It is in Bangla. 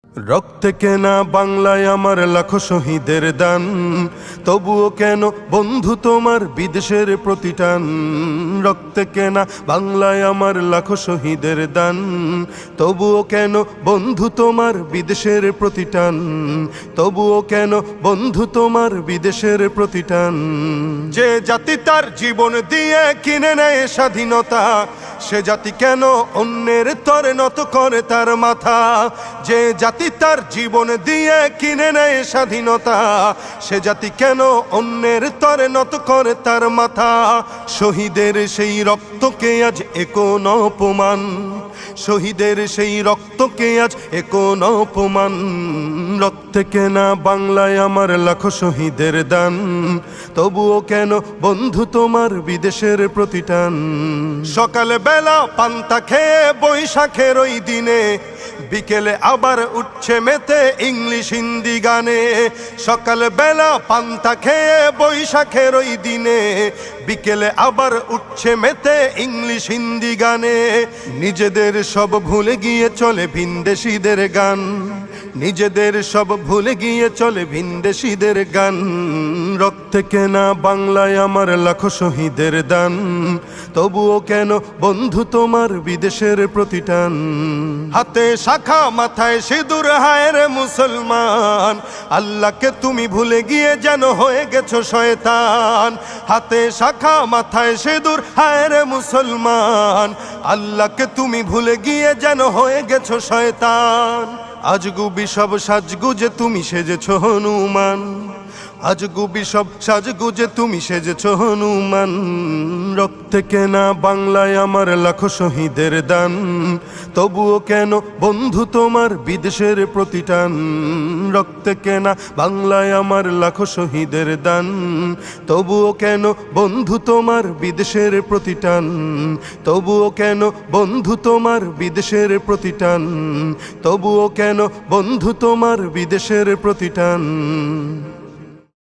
রক্তে কেনা বাংলায় আমার লাখো শহীদের দান, তবুও কেন বন্ধু তোমার বিদেশের প্রতিটান। রক্তে কেনা বাংলায় আমার লাখো শহীদের দান, তবুও কেন বন্ধু তোমার বিদেশের প্রতিটান। তবুও কেন বন্ধু তোমার বিদেশের প্রতিটান। যে জাতি তার জীবন দিয়ে কিনে নেয় স্বাধীনতা, সে জাতি কেন অন্যের তরে নত করে তার মাথা। যে জাতি তার জীবন দিয়ে কিনে নেয় স্বাধীনতা, সে জাতি কেন অন্যের তরে নত করে তার মাথা। শহীদের সেই রক্তকে আজ কোন অপমান, শহীদের সেই রক্তকে আজ কোন অপমান। রক্তে কেনা বাংলায় আমার লাখো শহীদের দান, তবুও কেন বন্ধু তোমার বিদেশের প্রতিটান। সকালে বেলা পান্তা খেয়ে বৈশাখের ওই দিনে, বিকেলে আবার উঠছে মেতে ইংলিশ হিন্দি গানে। সকাল বেলা পান্তা খেয়ে বৈশাখের ওই দিনে, বিকেলে আবার উঠছে মেতে ইংলিশ হিন্দি গানে। নিজেদের সব ভুলে গিয়ে চলে ভিনদেশীদের গান, নিজেদের সব ভুলে গিয়ে চলে ভিনদেশীদের গান। রক্তে কেনা বাংলায় আমার লাখো শহীদের দান, তবুও কেন বন্ধু তোমার বিদেশের প্রতিটান। হাতে শাখা মাথায় সিঁদুর, হায় রে মুসলমান, আল্লাহকে তুমি ভুলে গিয়ে যেন হয়ে গেছো শয়তান। হাতে শাখা মাথায় সিঁদুর, হায় রে মুসলমান, আল্লাহকে তুমি ভুলে গিয়ে যেন হয়ে গেছো শয়তান। আজগুবি সব সাজগুজে তুমি সেজেছো হনুমান, আজগুবি সব সাজগুজে তুমি সেজেছো হনুমান। রক্তে কেনা বাংলায় আমার লাখো শহীদের দান, তবুও কেন বন্ধু তোমার বিদেশের প্রতিটান। রক্তে কেনা বাংলায় আমার লাখো শহীদের দান, তবুও কেন বন্ধু তোমার বিদেশের প্রতিটান। তবুও কেন বন্ধু তোমার বিদেশের প্রতিটান। তবুও কেন বন্ধু তোমার বিদেশের প্রতিটান।